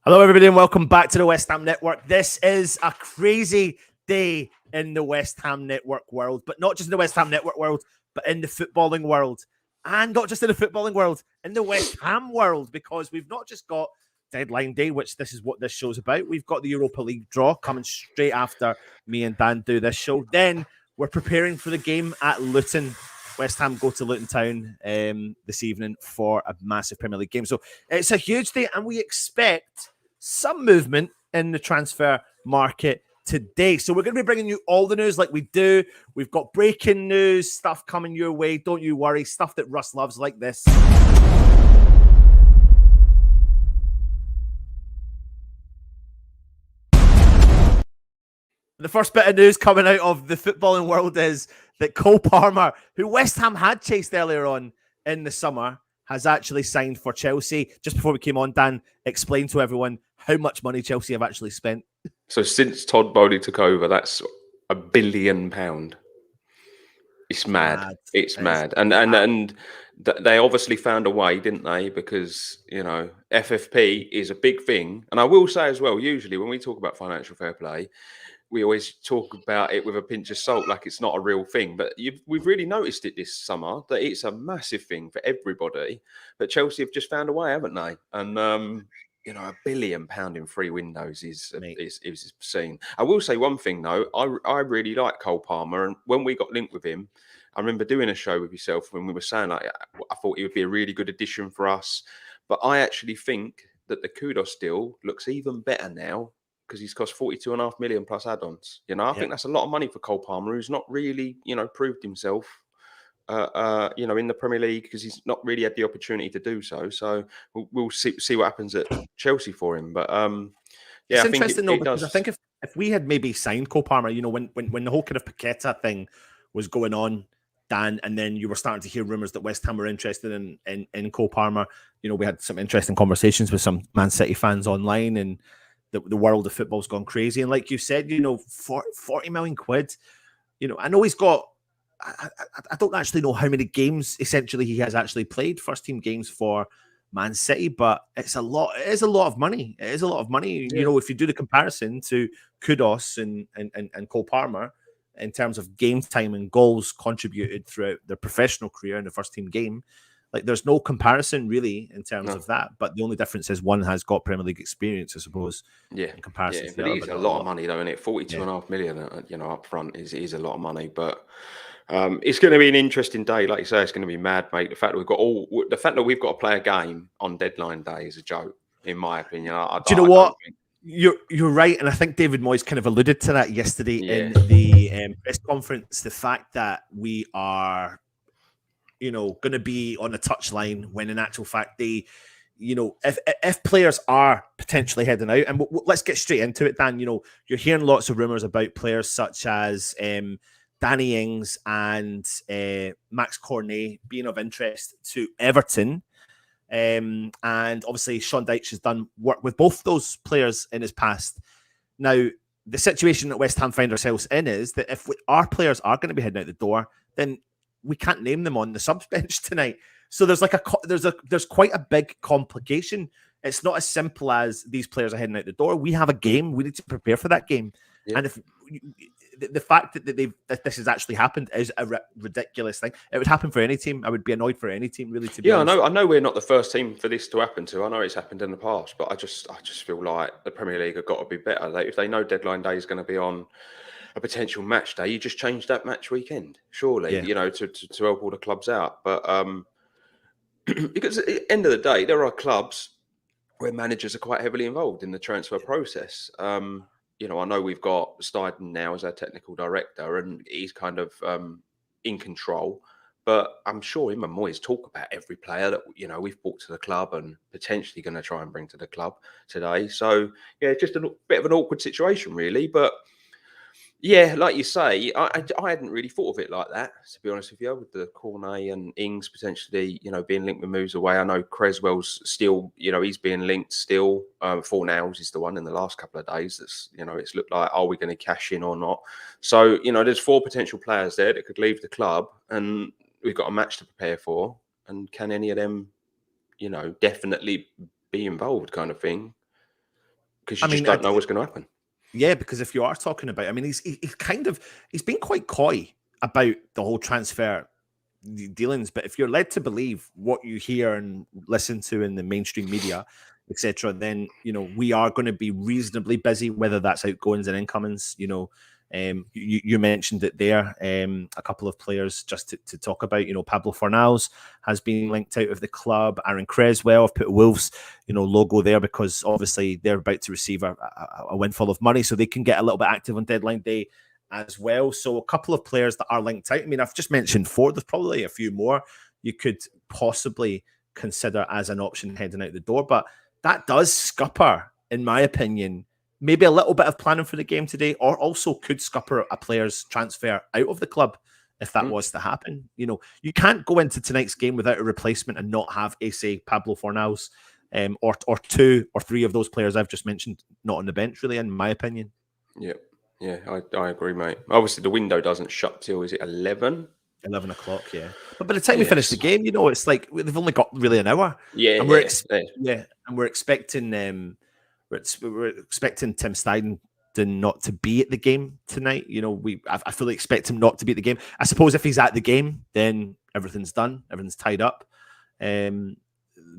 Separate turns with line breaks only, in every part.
Hello, everybody, and welcome back to the West Ham Network. This is a crazy day in the West Ham Network world, but not just in the West Ham Network world, but in the footballing world. And not just in the footballing world, in the West Ham world, because we've not just got deadline day, which this is what this show's about. We've got the Europa League draw coming straight after me and Dan do this show. Then we're preparing for the game at Luton. West Ham go to Luton Town this evening for a massive Premier League game. So it's a huge day, and we expect some movement in the transfer market today. So we're going to be bringing you all the news like we do. We've got breaking news, stuff coming your way. Don't you worry. Stuff that Russ loves like this. The first bit of news coming out of the footballing world is that Cole Palmer, who West Ham had chased earlier on in the summer, has actually signed for Chelsea. Just before we came on, Dan, explain to everyone how much money Chelsea have actually spent.
So since Todd Bowley took over, that's £1 billion. It's mad. It's mad. And they obviously found a way, didn't they? Because, you know, FFP is a big thing. And I will say as well, usually when we talk about financial fair play, we always talk about it with a pinch of salt, like it's not a real thing. But we've really noticed it this summer that it's a massive thing for everybody. But Chelsea have just found a way, haven't they? And you know, £1 billion in 3 windows is obscene. I will say one thing though, I really like Cole Palmer, and when we got linked with him, I remember doing a show with yourself when we were saying like, I thought he would be a really good addition for us. But I actually think that the Kudos deal looks even better now, because he's cost 42.5 million plus add-ons. You know, I think that's a lot of money for Cole Palmer, who's not really, you know, proved himself, you know, in the Premier League, because he's not really had the opportunity to do so. So we'll see what happens at Chelsea for him. But yeah,
it's
I think
interesting though, because I think if we had maybe signed Cole Palmer, you know, when the whole kind of Paqueta thing was going on, Dan, and then you were starting to hear rumours that West Ham were interested in Cole Palmer. You know, we had some interesting conversations with some Man City fans online, and the world of football's gone crazy. And like you said, you know, 40 million quid, you know, I know he's got, I don't actually know how many games essentially he has actually played, first team games for Man City, but it's a lot. It is a lot of money. It is a lot of money. Yeah. You know, if you do the comparison to Kudos and Cole Palmer in terms of game time and goals contributed throughout their professional career in the first team game, like there's no comparison really in terms of that. But the only difference is one has got Premier League experience, I suppose.
Yeah,
in comparison.
Yeah, but it is a lot of money, though, isn't it? 42.5 million, you know, up front is a lot of money. But it's going to be an interesting day, like you say. It's going to be mad, mate. The fact that we've got to play a game on deadline day is a joke, in my opinion.
Do you know what? You're right, and I think David Moyes kind of alluded to that yesterday in the press conference. The fact that we are, you know, going to be on the touchline when, in actual fact, they, you know, if players are potentially heading out, and let's get straight into it, Dan. You know, you're hearing lots of rumors about players such as Danny Ings and Max Cornet being of interest to Everton. And obviously Sean Dyche has done work with both those players in his past. Now, the situation that West Ham find ourselves in is that if our players are going to be heading out the door, then we can't name them on the subs bench tonight. So there's like there's quite a big complication. It's not as simple as these players are heading out the door. We have a game. We need to prepare for that game. Yeah. And if the fact that this has actually happened is a ridiculous thing. It would happen for any team. I would be annoyed for any team, really. To be honest.
I know we're not the first team for this to happen to. I know it's happened in the past, but I just feel like the Premier League have got to be better. If they know deadline day is going to be on a potential match day, you just change that match weekend, surely. You know, to help all the clubs out. But because at the end of the day, there are clubs where managers are quite heavily involved in the transfer process. You know, I know we've got Steiden now as our technical director, and he's kind of in control. But I'm sure him and Moyes talk about every player that, you know, we've brought to the club and potentially going to try and bring to the club today. So, yeah, just a bit of an awkward situation, really. But yeah, like you say, I hadn't really thought of it like that, to be honest with you, with the Cornet and Ings potentially, you know, being linked with moves away. I know Creswell's still, you know, he's being linked still. Fornals is the one in the last couple of days that's, you know, it's looked like, are we going to cash in or not? So, you know, there's 4 potential players there that could leave the club, and we've got a match to prepare for. And can any of them, you know, definitely be involved kind of thing? because you just don't know what's going to happen.
Yeah, because if you are talking about, I mean, he's been quite coy about the whole transfer dealings, but if you're led to believe what you hear and listen to in the mainstream media, etc., then we are going to be reasonably busy, whether that's outgoings and incomings. You mentioned it there. A couple of players just to talk about. Pablo Fornals has been linked out of the club. Aaron Creswell, I've put Wolves logo there because obviously they're about to receive a windfall of money, so they can get a little bit active on deadline day as well. So a couple of players that are linked out. I mean, I've just mentioned 4. There's probably a few more you could possibly consider as an option heading out the door, but that does scupper, in my opinion, maybe a little bit of planning for the game today, or also could scupper a player's transfer out of the club if that was to happen. You can't go into tonight's game without a replacement and not have, say, Pablo Fornals, or 2 or 3 of those players I've just mentioned not on the bench, really, in my opinion.
Yeah, I agree, mate. Obviously, the window doesn't shut till, is it 11?
11 o'clock, yeah. But by the time we finish the game, it's like they've only got really an hour. And we're expecting we're expecting Tim Steidden not to be at the game tonight. I fully expect him not to be at the game. I suppose if he's at the game, then everything's done, everything's tied up. There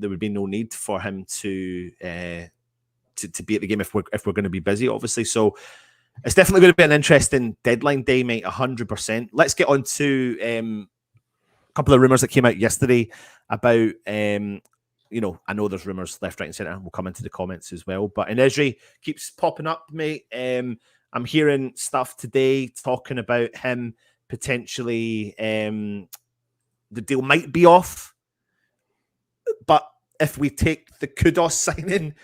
would be no need for him to be at the game if we're going to be busy, obviously. So it's definitely going to be an interesting deadline day, mate. 100%. Let's get on to a couple of rumors that came out yesterday about. I know there's rumours left, right, and centre. We'll come into the comments as well. But Iheanacho keeps popping up, mate. I'm hearing stuff today talking about him potentially. The deal might be off, but if we take the Kudos signing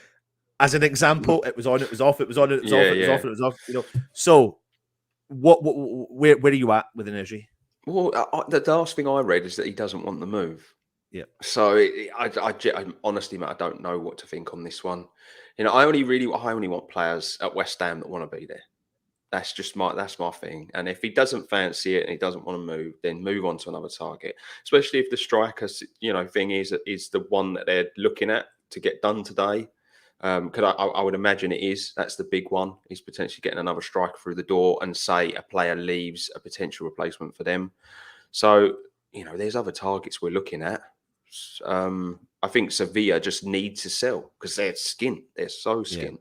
as an example, it was on, it was off, it was on, it was off, it was off, it was off. So, where are you at with Iheanacho?
Well, the last thing I read is that he doesn't want the move.
Yeah.
So I honestly, mate, I don't know what to think on this one. I only want players at West Ham that want to be there. That's my thing. And if he doesn't fancy it and he doesn't want to move, then move on to another target. Especially if the striker, thing is the one that they're looking at to get done today. Because I would imagine it is. That's the big one. Is potentially getting another striker through the door, and say a player leaves, a potential replacement for them. So there's other targets we're looking at. I think Sevilla just need to sell because they're skint. They're so skint.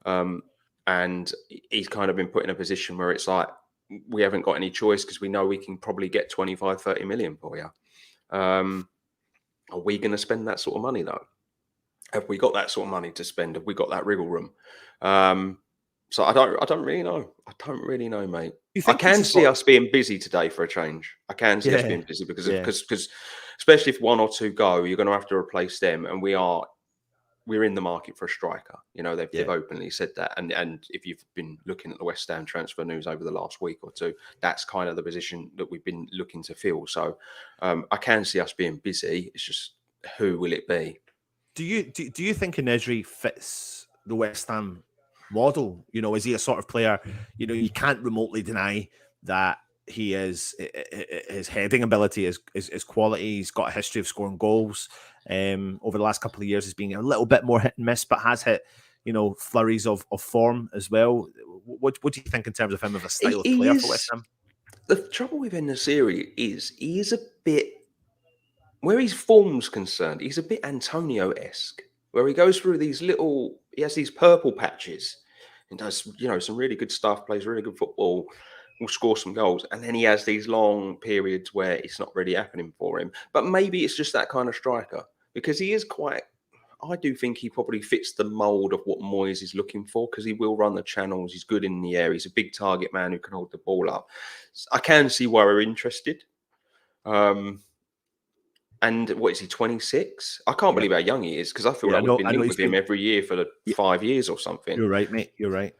Yeah. And he's kind of been put in a position where it's like, we haven't got any choice because we know we can probably get 25, 30 million for you. Are we going to spend that sort of money though? Have we got that sort of money to spend? Have we got that wriggle room? So I don't really know. I don't really know, mate. I can see us being busy today for a change. I can see us being busy because especially if 1 or 2 go, you're going to have to replace them, and we're in the market for a striker. They've openly said that, and if you've been looking at the West Ham transfer news over the last week or 2, that's kind of the position that we've been looking to fill. So I can see us being busy. It's just, who will it be?
Do you think Iheanacho fits the West Ham model? Is he a sort of player? You can't remotely deny that he is, his heading ability is quality. He's got a history of scoring goals. Over the last couple of years, he's been a little bit more hit and miss, but has hit flurries of form as well. What do you think in terms of him as a style of player for West Ham?
The trouble with Iheanacho is he is a bit, where his form's concerned, he's a bit Antonio-esque, where he goes through these he has these purple patches and does, some really good stuff, plays really good football, will score some goals. And then he has these long periods where it's not really happening for him. But maybe it's just that kind of striker, because he is I do think he probably fits the mould of what Moyes is looking for, because he will run the channels. He's good in the air. He's a big target man who can hold the ball up. I can see why we're interested. And what is he, 26? I can't believe how young he is, because I feel like we've been linked with him every year for the 5 years or something.
You're right, mate. You're right.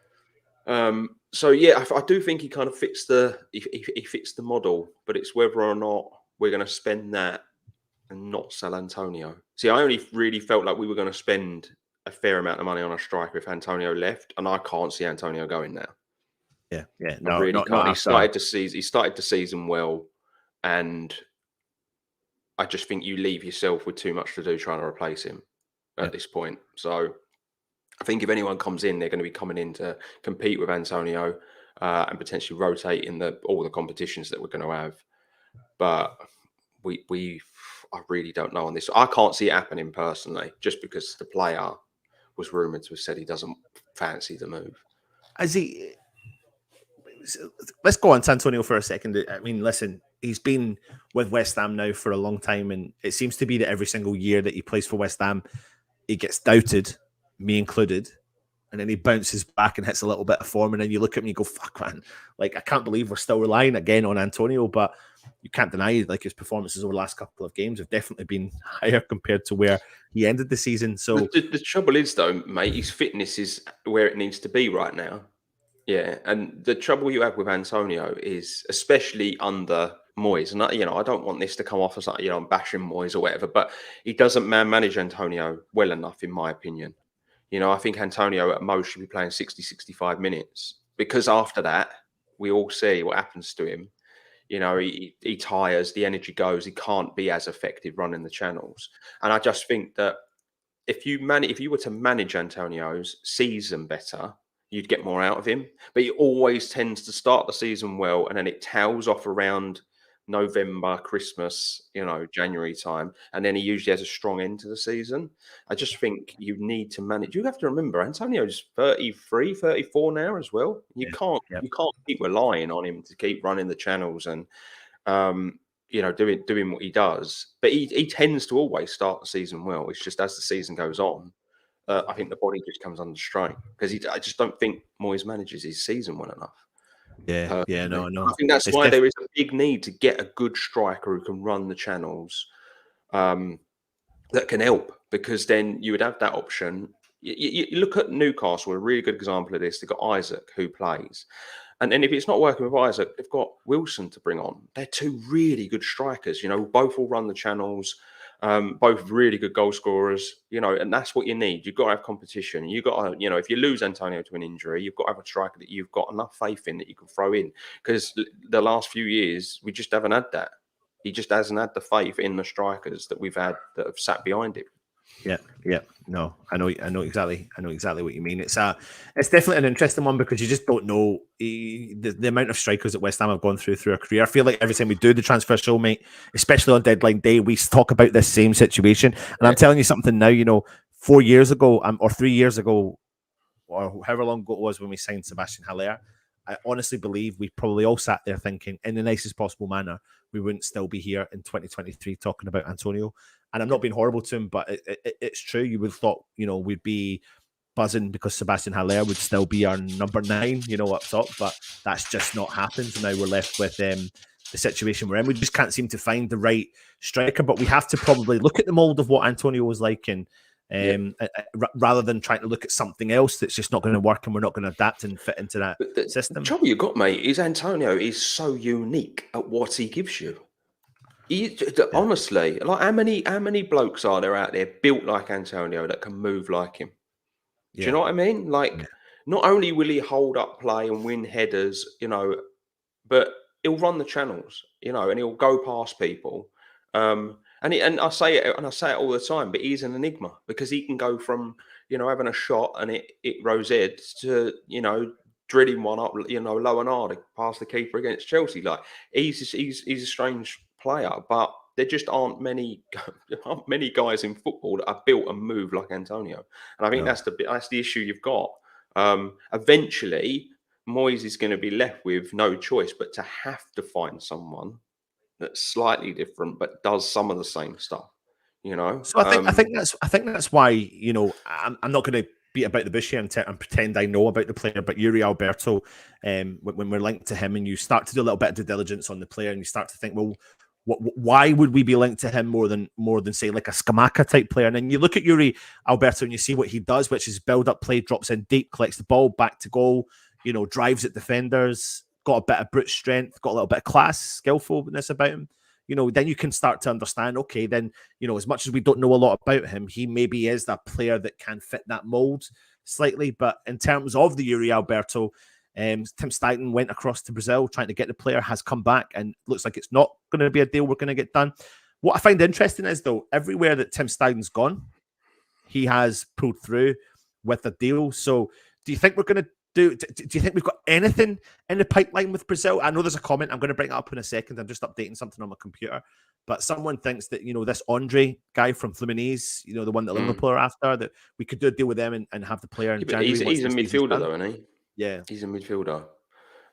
So yeah, I do think he kind of fits the model, but it's whether or not we're going to spend that and not sell Antonio. See, I only really felt like we were going to spend a fair amount of money on a striker if Antonio left, and I can't see Antonio going now.
Yeah.
No, I really can't. He started the season well, and I just think you leave yourself with too much to do trying to replace him at this point. So I think if anyone comes in, they're going to be coming in to compete with Antonio and potentially rotate in all the competitions that we're going to have. But I really don't know on this. I can't see it happening personally, just because the player was rumoured to have said he doesn't fancy the move.
Let's go on to Antonio for a second. I mean, listen, he's been with West Ham now for a long time, and it seems to be that every single year that he plays for West Ham, he gets doubted, me included, and then he bounces back and hits a little bit of form, and then you look at him and you go, fuck, man, like, I can't believe we're still relying again on Antonio, but you can't deny, like, his performances over the last couple of games have definitely been higher compared to where he ended the season. So
the trouble is, though, mate, his fitness is where it needs to be right now. Yeah, and the trouble you have with Antonio is, especially under Moyes, and I don't want this to come off as like, I'm bashing Moyes or whatever, but he doesn't manage Antonio well enough, in my opinion. I think Antonio at most should be playing 60, 65 minutes, because after that, we all see what happens to him. He tires, the energy goes, he can't be as effective running the channels. And I just think that if you were to manage Antonio's season better, you'd get more out of him. But he always tends to start the season well, and then it tails off around November, Christmas, January time, and then he usually has a strong end to the season. I just think you need to manage. You have to remember, Antonio's 33, 34 now as well. You can't keep relying on him to keep running the channels and doing what he does. But he tends to always start the season well. It's just as the season goes on, I think the body just comes under strain, because I just don't think Moyes manages his season well enough.
No.
I think that's why there is a big need to get a good striker who can run the channels, that can help, because then you would have that option. You look at Newcastle, a really good example of this. They've got Isaac, who plays. And then if it's not working with Isaac, they've got Wilson to bring on. They're two really good strikers, both will run the channels. Both really good goal scorers, and that's what you need. You've got to have competition. You've got to, if you lose Antonio to an injury, you've got to have a striker that you've got enough faith in that you can throw in. Because the last few years, we just haven't had that. He just hasn't had the faith in the strikers that we've had that have sat behind him.
Yeah. No, I know exactly what you mean. It's definitely an interesting one, because you just don't know the amount of strikers that West Ham have gone through a career. I feel like every time we do the transfer show, mate, especially on deadline day, we talk about this same situation. And I'm telling you something now, 4 years ago or 3 years ago, or however long ago it was when we signed Sebastian Haller, I honestly believe we probably all sat there thinking, in the nicest possible manner, we wouldn't still be here in 2023 talking about Antonio. And I'm not being horrible to him, but it's true. You would have thought, we'd be buzzing because Sebastian Haller would still be our number 9, up top. But that's just not happened. So now we're left with the situation we're in. We just can't seem to find the right striker. But we have to probably look at the mould of what Antonio was like, and rather than trying to look at something else that's just not going to work and we're not going to adapt and fit into that system.
The trouble you got, mate, is Antonio is so unique at what he gives you. Honestly, like how many blokes are there out there built like Antonio that can move like him? Do you know what I mean? Like, not only will he hold up play and win headers, but he'll run the channels, and he'll go past people. And I say it all the time, but he's an enigma, because he can go from having a shot and it rose heads to drilling one up, low and hard past the keeper against Chelsea. Like, he's a strange player, but there just aren't many guys in football that are built and move like Antonio. And I think that's the issue you've got. Eventually, Moyes is going to be left with no choice but to have to find someone that's slightly different but does some of the same stuff.
So I think that's why I'm not going to beat about the bush here and pretend I know about the player, but Yuri Alberto, when we're linked to him, and you start to do a little bit of due diligence on the player, and you start to think, well, why would we be linked to him more than say like a Scamacca type player? And then you look at Yuri Alberto and you see what he does, which is build up play, drops in deep, collects the ball back to goal, drives at defenders, got a bit of brute strength, got a little bit of class, skillfulness about him. Then you can start to understand, okay, then, as much as we don't know a lot about him, he maybe is that player that can fit that mold slightly. But in terms of the Yuri Alberto, Tim Steidten went across to Brazil trying to get the player, has come back, and looks like it's not going to be a deal we're going to get done. What I find interesting is, though, everywhere that Tim Steiden's gone, he has pulled through with a deal. So do you think we're going to do you think we've got anything in the pipeline with Brazil? I know there's a comment. I'm going to bring it up in a second. I'm just updating something on my computer. But someone thinks that, this Andre guy from Fluminense, the one that Liverpool are after, that we could do a deal with them and have the player in January.
He's a midfielder, though, isn't he?
Yeah.
He's a midfielder.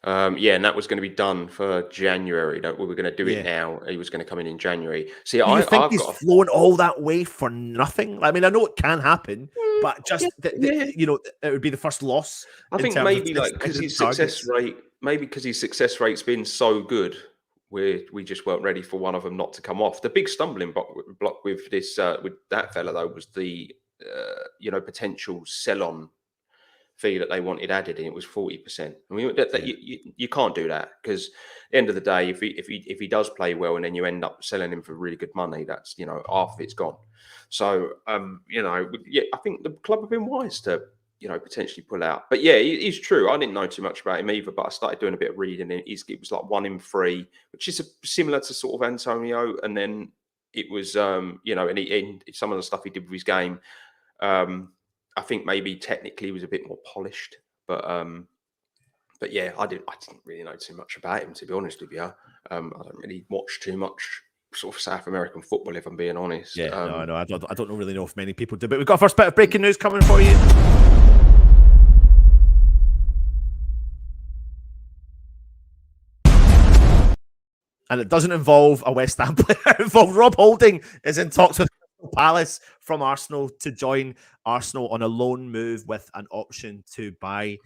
And that was going to be done for January. We were going to do it now. He was going to come in January. See,
do you think he's flown all that way for nothing? I mean, I know it can happen, but just it would be the first loss.
I think maybe because his success rate, because his success rate's been so good, we just weren't ready for one of them not to come off. The big stumbling block with this with that fella though was the potential sell-on fee that they wanted added, and it was 40%. I mean, you can't do that, because at the end of the day, if he does play well and then you end up selling him for really good money, that's half of it's gone. So I think the club have been wise to potentially pull out. But yeah, he's true. I didn't know too much about him either, but I started doing a bit of reading. It was like 1 in 3, which is similar to sort of Antonio. And then it was and some of the stuff he did with his game. I think maybe technically he was a bit more polished, but yeah, I didn't really know too much about him, to be honest with you. I don't really watch too much sort of South American football, if I'm being honest.
Yeah, no, I don't really know if many people do, but we've got our first bit of breaking news coming for you. And it doesn't involve a West Ham player. It involves Rob Holding is in talks with Palace from Arsenal to join Arsenal on a loan move with an option to buy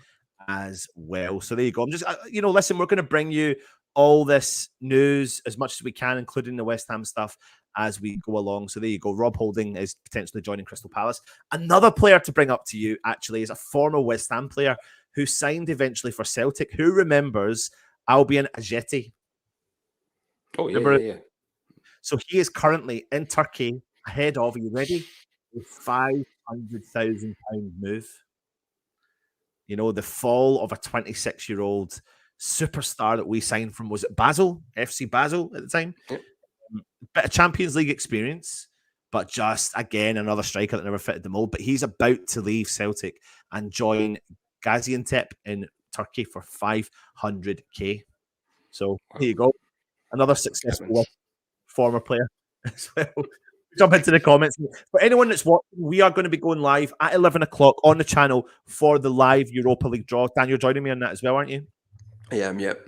as well. So there you go. I'm just, listen, we're going to bring you all this news as much as we can, including the West Ham stuff, as we go along. So there you go. Rob Holding is potentially joining Crystal Palace. Another player to bring up to you, actually, is a former West Ham player who signed eventually for Celtic. Who remembers Albion Ajeti?
Oh, yeah.
So he is currently in Turkey ahead of, are you ready? A £500,000 move. The fall of a 26-year-old superstar that we signed from, was it Basel? FC Basel at the time?
Yep.
Bit of Champions League experience, but just, again, another striker that never fitted the mold. But he's about to leave Celtic and join Gaziantep in Turkey for 500k. So here you go. Another successful former player as well. Jump into the comments. For anyone that's watching, we are going to be going live at 11 o'clock on the channel for the live Europa League draw. Dan, you're joining me on that as well, aren't you?
Yeah, yep.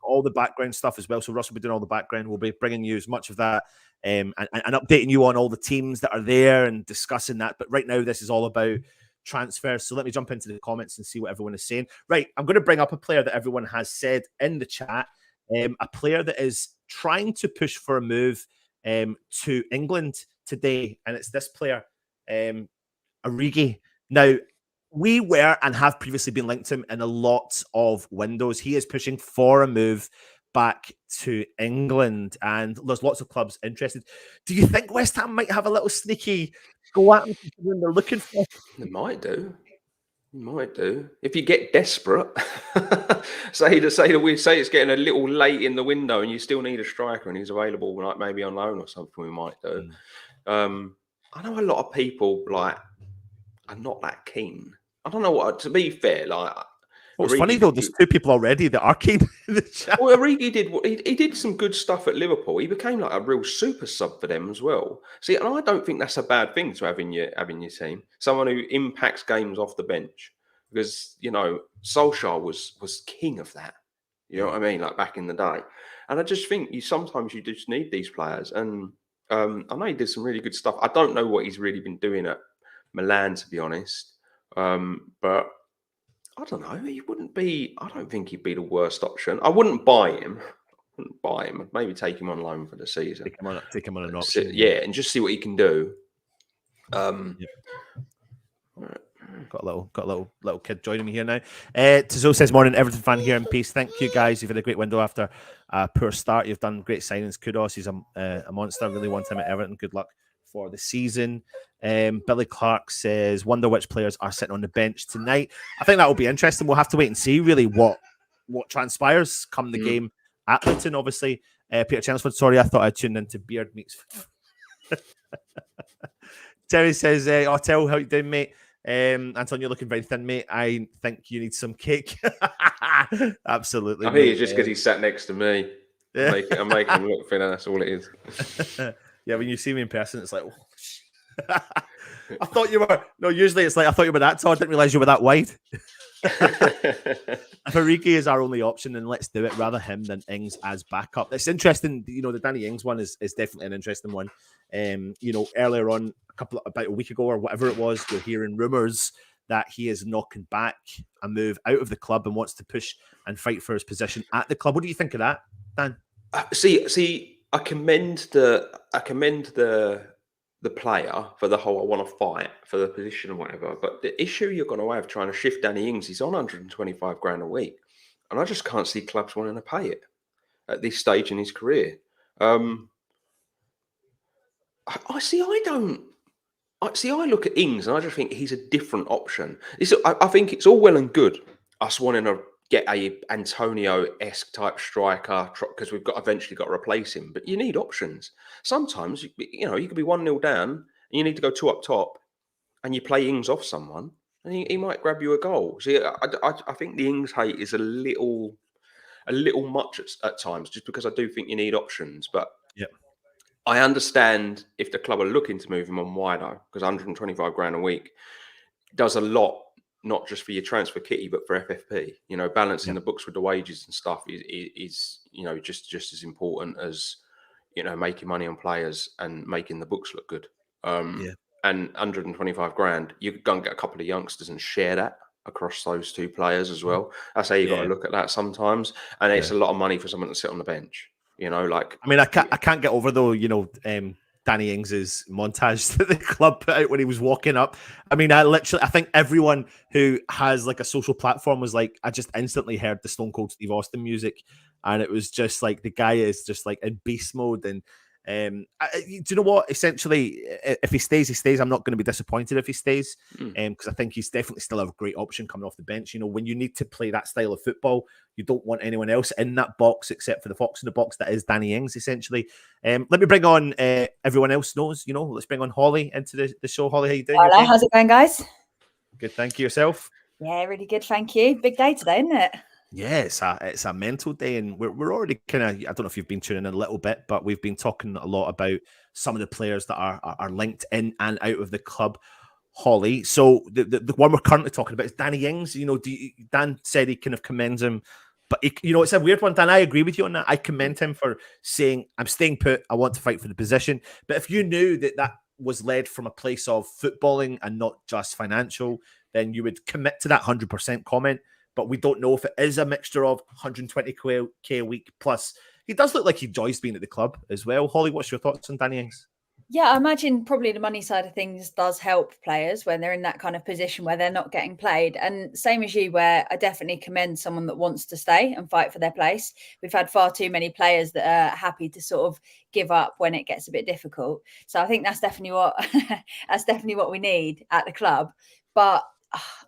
All the background stuff as well. So Russ will be doing all the background. We'll be bringing you as much of that and updating you on all the teams that are there and discussing that. But right now, this is all about transfers. So let me jump into the comments and see what everyone is saying. Right, I'm going to bring up a player that everyone has said in the chat. A player that is trying to push for a move to England today, and it's this player, Origi. Now, we were and have previously been linked to him in a lot of windows. He is pushing for a move back to England, and there's lots of clubs interested. Do you think West Ham might have a little sneaky go at him when they're looking for him?
They might do. Might do. If you get desperate, say it's getting a little late in the window and you still need a striker and he's available, like maybe on loan or something, we might do. I know a lot of people are not that keen. I don't know what, to be fair,
well, it's funny though, there's 2 people already that are keen in the chat.
Well, Origi he did some good stuff at Liverpool. He became like a real super sub for them as well. See, and I don't think that's a bad thing to have in your team. Someone who impacts games off the bench. Because, Solskjaer was king of that. You know what I mean? Like back in the day. And I just think sometimes you just need these players. And I know he did some really good stuff. I don't know what he's really been doing at Milan, to be honest. But I don't know. I don't think he'd be the worst option. I wouldn't buy him. I'd maybe take him on loan for the season.
Take him on an option.
Yeah, and just see what he can do.
All right. Got a little kid joining me here now. Tizo says, morning, Everton fan here in peace. Thank you, guys. You've had a great window after a poor start. You've done great signings. Kudos. He's a monster. Really want him at Everton. Good luck for the season. Billy Clark says, wonder which players are sitting on the bench tonight. I think that will be interesting. We'll have to wait and see really what transpires come the game at Luton, obviously. Peter Chelmsford, sorry, I thought I tuned into Beard Meets. Terry says, tell how you doing, mate. Anton, you're looking very thin, mate. I think you need some cake. Absolutely.
I think it's just because he sat next to me. I'm making him look thinner. That's all it is.
Yeah, when you see me in person, it's like, oh, I thought you were. No, usually it's like I thought you were that tall. I didn't realize you were that wide. If Origi is our only option, then let's do it. Rather him than Ings as backup. It's interesting. The Danny Ings one is definitely an interesting one. Earlier on, about a week ago or whatever it was, you're hearing rumours that he is knocking back a move out of the club and wants to push and fight for his position at the club. What do you think of that, Dan?
See, I commend the player for the whole I want to fight for the position and whatever. But the issue you're going to have trying to shift Danny Ings, he's on 125 grand a week, and I just can't see clubs wanting to pay it at this stage in his career. I look at Ings and I just think he's a different option. I think it's all well and good us wanting to get a Antonio-esque type striker because we've eventually got to replace him. But you need options. Sometimes you could be 1-0 down and you need to go 2 up top, and you play Ings off someone, and he might grab you a goal. See, I think the Ings hate is a little much at times, just because I do think you need options. But
yeah.
I understand if the club are looking to move him on wider, because 125 grand a week does a lot, not just for your transfer kitty, but for FFP. Balancing the books with the wages and stuff is just as important as making money on players and making the books look good. And 125 grand, you could go and get a couple of youngsters and share that across those two players as well. That's how you got to look at that sometimes, and it's a lot of money for someone to sit on the bench.
I can't get over though. Danny Ings's montage that the club put out when he was walking up. I think everyone who has like a social platform was like, I just instantly heard the Stone Cold Steve Austin music, and it was just like the guy is just like in beast mode. And do you know what? Essentially, if he stays, he stays. I'm not going to be disappointed if he stays, because I think he's definitely still a great option coming off the bench. When you need to play that style of football, you don't want anyone else in that box except for the fox in the box that is Danny Ings, essentially. Let me bring on everyone else knows. Let's bring on Holly into the show. Holly, how you doing?
Hello, how's it going, guys?
Good, thank you. Yourself?
Yeah, really good, thank you. Big day today, isn't it?
Yeah, it's a mental day, and we're already kind of, I don't know if you've been tuning in a little bit, but we've been talking a lot about some of the players that are linked in and out of the club, Holly. So the one we're currently talking about is Danny Ings. Dan said he kind of commends him, but it's a weird one, Dan. I agree with you on that. I commend him for saying, I'm staying put, I want to fight for the position. But if you knew that was led from a place of footballing and not just financial, then you would commit to that 100% comment. But we don't know if it is a mixture of 120k a week plus. He does look like he enjoys being at the club as well. Holly, what's your thoughts on Danny Ings?
Yeah, I imagine probably the money side of things does help players when they're in that kind of position where they're not getting played. And same as you, where I definitely commend someone that wants to stay and fight for their place. We've had far too many players that are happy to sort of give up when it gets a bit difficult. So I think that's definitely what we need at the club. But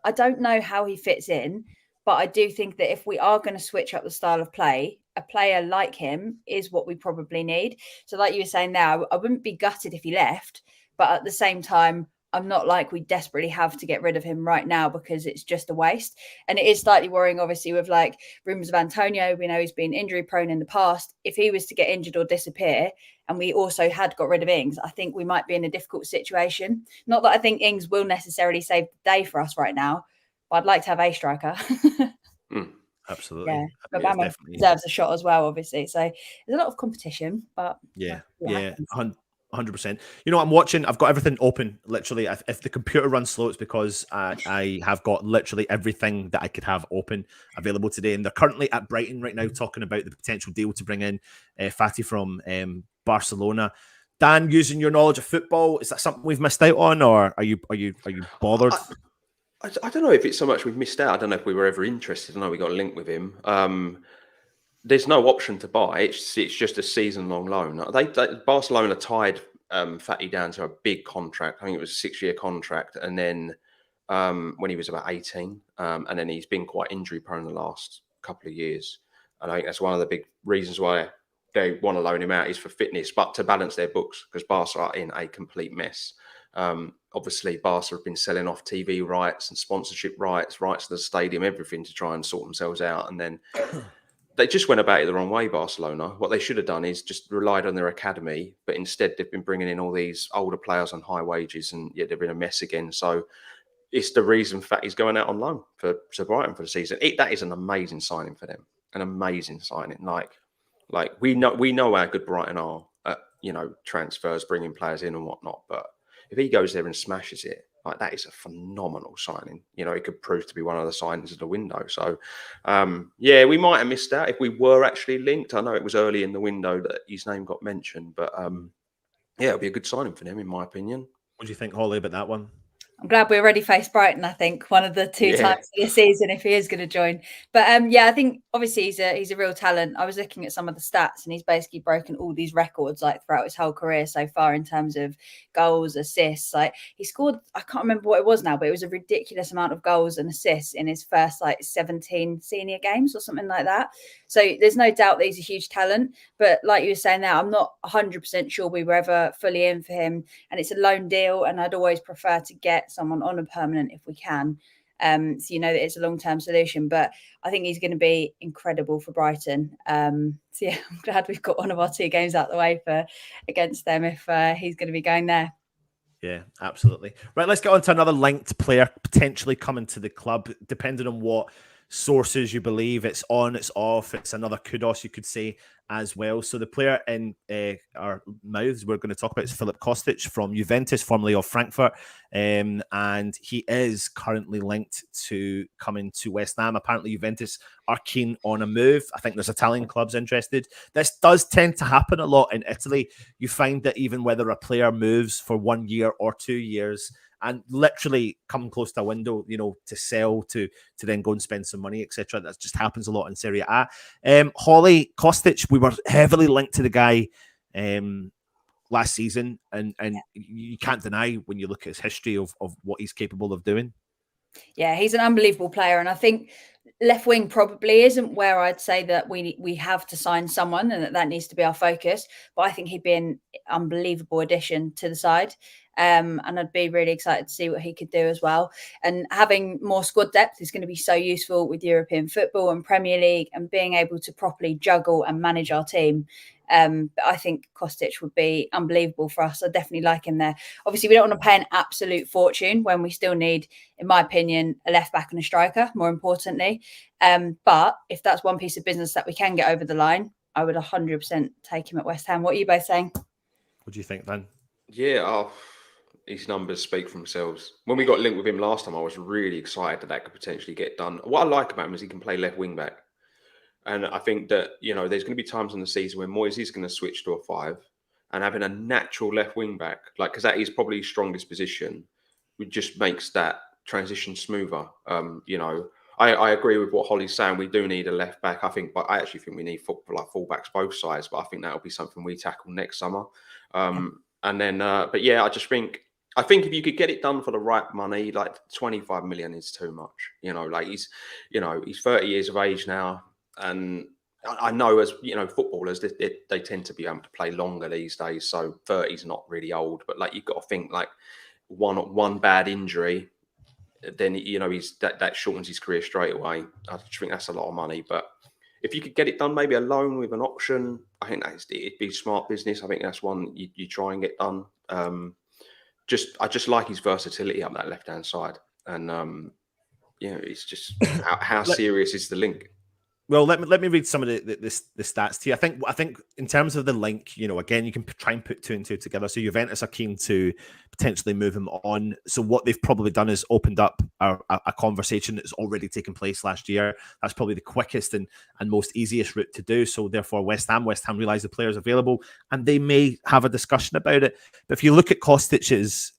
I don't know how he fits in. But I do think that if we are going to switch up the style of play, a player like him is what we probably need. So like you were saying now, I wouldn't be gutted if he left. But at the same time, I'm not like we desperately have to get rid of him right now because it's just a waste. And it is slightly worrying, obviously, with like rumours of Antonio. We know he's been injury prone in the past. If he was to get injured or disappear, and we also had got rid of Ings, I think we might be in a difficult situation. Not that I think Ings will necessarily save the day for us right now, but I'd like to have a striker.
Absolutely.
Yeah, but Bama deserves a shot as well, obviously. So there's a lot of competition, but
yeah, 100%. I'm watching. I've got everything open. Literally, if the computer runs slow, it's because I have got literally everything that I could have open available today. And they're currently at Brighton right now talking about the potential deal to bring in Fati from Barcelona. Dan, using your knowledge of football, is that something we've missed out on, or are you bothered?
I don't know if it's so much we've missed out. I don't know if we were ever interested. I know we got a link with him. There's no option to buy. It's just a season-long loan. Barcelona tied Fati down to a big contract. I think it was a 6-year contract. And then when he was about 18, and then he's been quite injury-prone the last couple of years. And I think that's one of the big reasons why they want to loan him out is for fitness, but to balance their books because Barca are in a complete mess. Obviously, Barca have been selling off TV rights and sponsorship rights to the stadium, everything to try and sort themselves out. And then they just went about it the wrong way, Barcelona. What they should have done is just relied on their academy, but instead they've been bringing in all these older players on high wages, and yet they've been a mess again. So it's the reason Fati's going out on loan to Brighton for the season. That is an amazing signing for them. An amazing signing. Like we know how good Brighton are at, transfers, bringing players in and whatnot. But if he goes there and smashes it, like, that is a phenomenal signing. It could prove to be one of the signings of the window. So, we might have missed out if we were actually linked. I know it was early in the window that his name got mentioned, but it'll be a good signing for them, in my opinion.
What do you think, Holly, about that one?
I'm glad we already faced Brighton, I think, one of the two times this season, if he is going to join. But I think obviously he's a real talent. I was looking at some of the stats, and he's basically broken all these records like throughout his whole career so far in terms of goals, assists. Like, he scored, I can't remember what it was now, but it was a ridiculous amount of goals and assists in his first 17 senior games or something like that. So there's no doubt that he's a huge talent. But like you were saying there, I'm not 100% sure we were ever fully in for him. And it's a loan deal, and I'd always prefer to get someone on a permanent if we can. So that it's a long-term solution. But I think he's going to be incredible for Brighton. I'm glad we've got one of our two games out the way against them if he's going to be going there.
Yeah, absolutely. Right, let's get on to another linked player potentially coming to the club, depending on what sources you believe. It's on, it's off, it's another kudos, you could say, as well. So the player in our mouths we're going to talk about is Filip Kostic from Juventus, formerly of Frankfurt, and he is currently linked to coming to West Ham. Apparently Juventus are keen on a move. I think there's Italian clubs interested. This does tend to happen a lot in Italy. You find that even whether a player moves for 1 year or 2 years and literally come close to a window, to sell, to then go and spend some money, etc. That just happens a lot in Serie A. Holly, Kostic, we were heavily linked to the guy last season, and you can't deny when you look at his history of what he's capable of doing.
Yeah, he's an unbelievable player, and I think left wing probably isn't where I'd say that we have to sign someone and that needs to be our focus. But I think he'd be an unbelievable addition to the side. And I'd be really excited to see what he could do as well. And having more squad depth is going to be so useful with European football and Premier League, and being able to properly juggle and manage our team. But I think Kostic would be unbelievable for us. I definitely like him there. Obviously, we don't want to pay an absolute fortune when we still need, in my opinion, a left back and a striker, more importantly. But if that's one piece of business that we can get over the line, I would 100% take him at West Ham. What are you both saying?
What do you think, then?
Yeah, his numbers speak for themselves. When we got linked with him last time, I was really excited that could potentially get done. What I like about him is he can play left wing back. And I think that, there's going to be times in the season when Moyes is going to switch to a 5, and having a natural left wing back, because that is probably his strongest position, it just makes that transition smoother. I agree with what Holly's saying. We do need a left back. I actually think we need fullbacks both sides, but I think that'll be something we tackle next summer. And then, I just think if you could get it done for the right money, 25 million is too much. He's 30 years of age now. And I know, as footballers, they tend to be able to play longer these days. So 30 is not really old, but you've got to think one bad injury, then he's that shortens his career straight away. I just think that's a lot of money. But if you could get it done, maybe a loan with an option, I think it'd be smart business. I think that's one you try and get done. I just like his versatility up that left hand side, and it's just how serious is the link.
Well, let me read some of the stats to you. I think in terms of the link, again, you can try and put 2 and 2 together. So Juventus are keen to potentially move him on. So what they've probably done is opened up a conversation that's already taken place last year. That's probably the quickest and most easiest route to do. So therefore, West Ham realise the player's available, and they may have a discussion about it. But if you look at Kostic's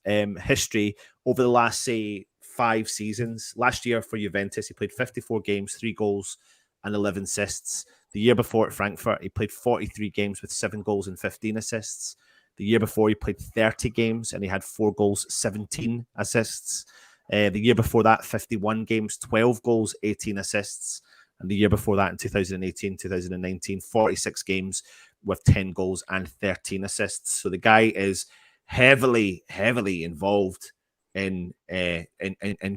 history over the last, say, 5 seasons, last year for Juventus, he played 54 games, 3 goals, and 11 assists. The year before at Frankfurt, he played 43 games with 7 goals and 15 assists. The year before, he played 30 games and he had 4 goals, 17 assists. The year before that, 51 games, 12 goals, 18 assists. And the year before that, in 2018, 2019, 46 games with 10 goals and 13 assists. So the guy is heavily involved in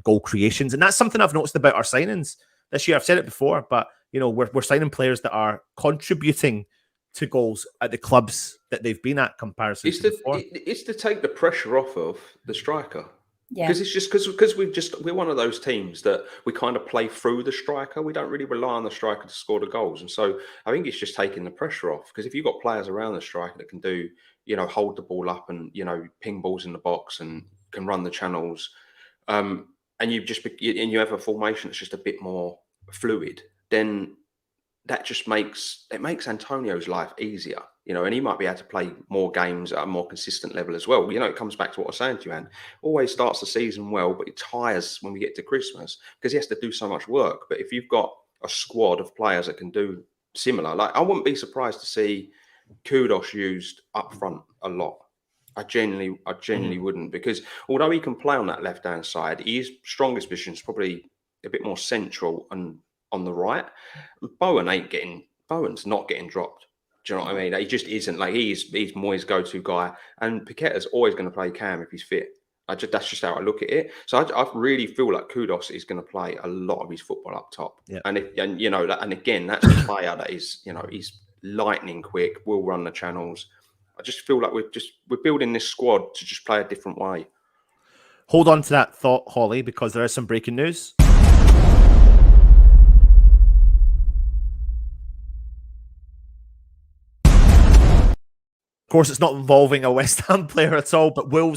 goal creations, and that's something I've noticed about our signings this year. I've said it before, but we're signing players that are contributing to goals at the clubs that they've been at comparison to before.
It's to take the pressure off of the striker.
Yeah,
because it's just because we're one of those teams that we kind of play through the striker. We don't really rely on the striker to score the goals, and so I think it's just taking the pressure off. Because if you've got players around the striker that can do, hold the ball up and ping balls in the box and can run the channels, and you have a formation that's just a bit more fluid, then that just makes Antonio's life easier. And he might be able to play more games at a more consistent level as well. It comes back to what I was saying to you, Anne. Always starts the season well, but it tires when we get to Christmas because he has to do so much work. But if you've got a squad of players that can do similar, like I wouldn't be surprised to see Kostic used up front a lot. I genuinely wouldn't, because although he can play on that left-hand side, his strongest position is probably a bit more central and on the right. Bowen's not getting dropped. Do you know what I mean? He just isn't. Like he's Moyes' go-to guy, and Paqueta's always going to play Cam if he's fit. That's just how I look at it. So I really feel like Kostic is going to play a lot of his football up top.
Yeah.
And again, that's a player that is, he's lightning quick, will run the channels. I just feel like we're building this squad to just play a different way.
Hold on to that thought, Holly, because there is some breaking news. Of course, it's not involving a West Ham player at all, but Man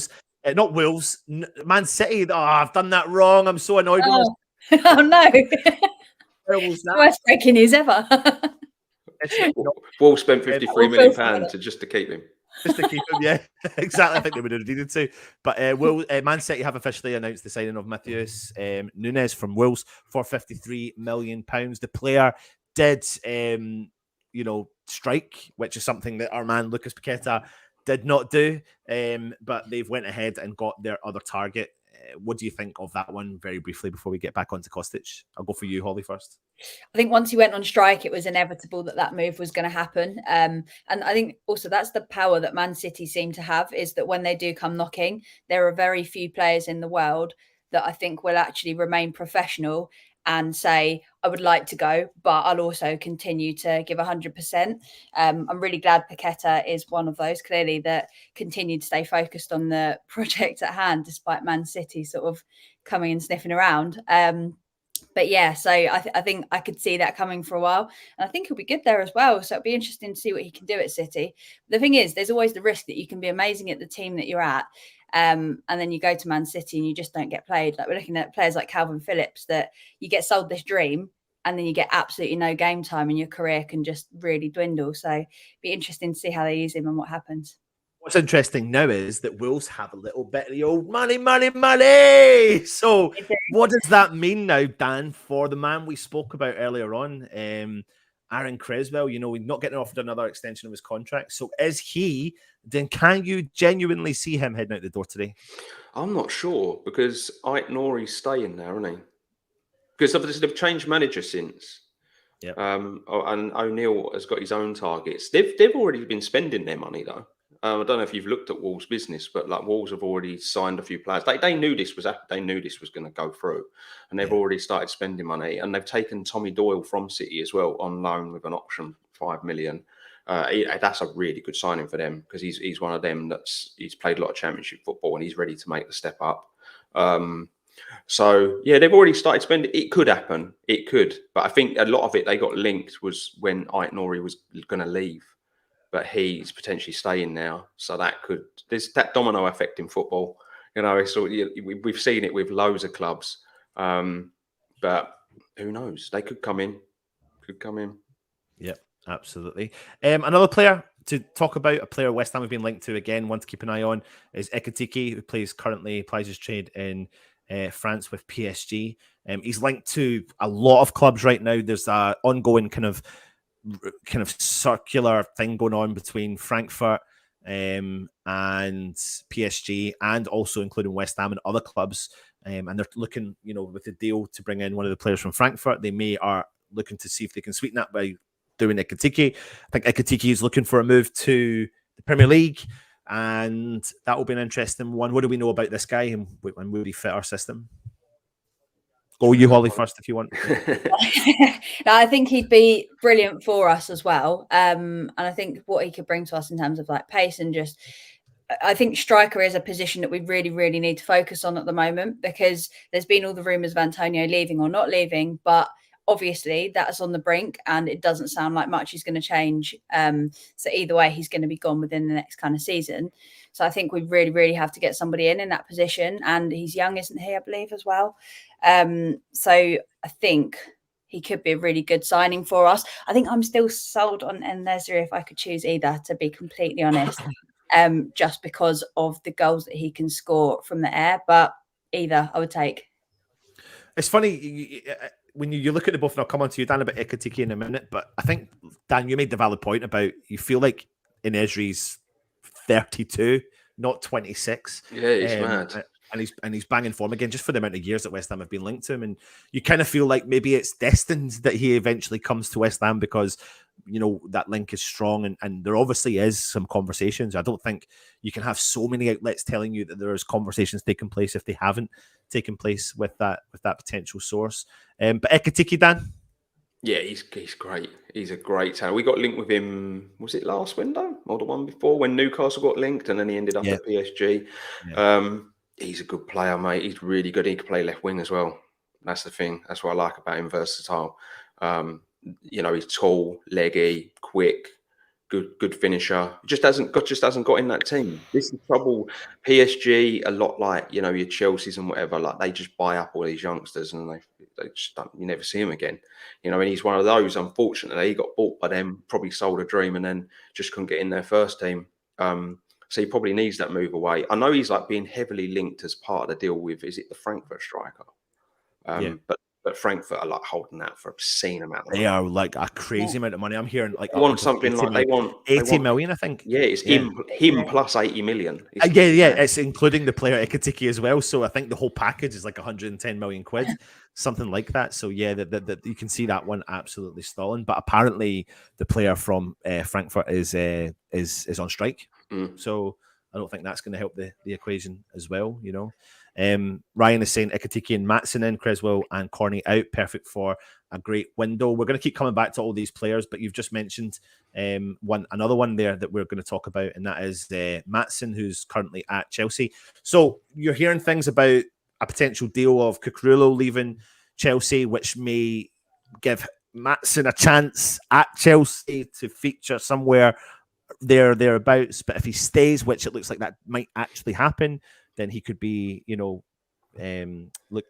City. Oh, I've done that wrong. I'm so annoyed with
this. Oh, no. Worst breaking news ever.
Wolves spent £53 million just to keep him.
Just to keep him, yeah. Exactly. I think they would have needed to. But Man City have officially announced the signing of Matheus Nunes from Wolves for £53 million. The player did strike, which is something that our man Lucas Paqueta did not do, but they've went ahead and got their other target. What do you think of that one, very briefly, before we get back onto Kostic? I'll go for you, Holly, first.
I think once he went on strike, it was inevitable that move was going to happen. And I think also that's the power that Man City seem to have, is that when they do come knocking, there are very few players in the world that I think will actually remain professional and say, I would like to go, but I'll also continue to give 100%. I'm really glad Paqueta is one of those, clearly, that continued to stay focused on the project at hand, despite Man City sort of coming and sniffing around. But yeah, so I think I could see that coming for a while. And I think he'll be good there as well. So it'll be interesting to see what he can do at City. The thing is, there's always the risk that you can be amazing at the team that you're at. And then you go to Man City and you just don't get played. Like we're looking at players like Calvin Phillips, that you get sold this dream and then you get absolutely no game time and your career can just really dwindle. So it'd be interesting to see how they use him and what happens.
What's interesting now is that Wolves have a little bit of the old money. So what does that mean now, Dan, for the man we spoke about earlier on, Aaron Creswell? We're not getting offered another extension of his contract. So can you genuinely see him heading out the door today?
I'm not sure, because Iheanacho's staying there, isn't he? Because obviously they've changed manager since.
Yeah.
And O'Neill has got his own targets. They've already been spending their money though. I don't know if you've looked at Wolves' business, but like Wolves have already signed a few players. They knew this was going to go through, and they've already started spending money. And they've taken Tommy Doyle from City as well on loan with an option, $5 million. That's a really good signing for them, because he's one of them he's played a lot of Championship football and he's ready to make the step up. So yeah, they've already started spending. It could happen, but I think a lot of it they got linked was when Iheanacho was going to leave. But he's potentially staying now, so there's that domino effect in football. So we've seen it with loads of clubs, but who knows? They could come in.
Yeah, absolutely. Another player to talk about, a player West Ham have been linked to again, one to keep an eye on, is Ekitike, who currently plies his trade in France with PSG. He's linked to a lot of clubs right now. There's an ongoing kind of circular thing going on between Frankfurt and PSG, and also including West Ham and other clubs. And they're looking, with the deal to bring in one of the players from Frankfurt. They are looking to see if they can sweeten that by doing Ekitike. I think Ekitike is looking for a move to the Premier League. and that will be an interesting one. What do we know about this guy, and when will he fit our system? Go you, Holly, first if you want.
No, I think he'd be brilliant for us as well. And I think what he could bring to us in terms of like pace and just, I think striker is a position that we really, really need to focus on at the moment, because there's been all the rumours of Antonio leaving or not leaving, but obviously that's on the brink and it doesn't sound like much is going to change. So either way, he's going to be gone within the next kind of season. So I think we really, really have to get somebody in that position. And he's young, isn't he, I believe, as well. So I think he could be a really good signing for us. I think I'm still sold on En-Nesyri if I could choose either, to be completely honest, just because of the goals that he can score from the air. But either I would take.
It's funny when you look at the both, and I'll come on to you, Dan, about Ekitike in a minute, but I think, Dan, you made the valid point about you feel like En-Nesyri's 32, not 26.
Yeah, he's mad.
And he's banging form again, just for the amount of years that West Ham have been linked to him. And you kind of feel like maybe it's destined that he eventually comes to West Ham, because, you know, that link is strong, and there obviously is some conversations. I don't think you can have so many outlets telling you that there is conversations taking place if they haven't taken place with that potential source. But Ekitike, Dan?
Yeah, he's great. He's a great talent. We got linked with him, was it last window or the one before, when Newcastle got linked and then he ended up at PSG. Yeah. He's a good player, mate. He's really good. He can play left wing as well. That's the thing. That's what I like about him, versatile. You know, he's tall, leggy, quick, good finisher. Just hasn't got in that team. This is trouble. PSG, a lot like, you know, your Chelseas and whatever, like they just buy up all these youngsters and they just don't, you never see him again. You know, and he's one of those. Unfortunately, he got bought by them, probably sold a dream, and then just couldn't get in their first team. So he probably needs that move away. I know he's like being heavily linked as part of the deal with, is it the Frankfurt striker? But Frankfurt are like holding out for obscene amount of money.
They are like a crazy amount of money. I'm hearing like
they want something like
they want 80 million, I think.
Yeah, it's him plus 80 million.
It's including the player Ekitike as well. So I think the whole package is like 110 million quid, something like that. So yeah, that you can see that one absolutely stalling. But apparently the player from Frankfurt is on strike. So I don't think that's going to help the equation as well, you know. Ryan is saying Ekitike and Maatsen in, Creswell and Corney out, perfect for a great window. We're going to keep coming back to all these players, but you've just mentioned another one there that we're going to talk about, and that is Maatsen, who's currently at Chelsea. So you're hearing things about a potential deal of Cucurullo leaving Chelsea, which may give Maatsen a chance at Chelsea to feature somewhere thereabouts. But if he stays, which it looks like that might actually happen, then he could be, you know,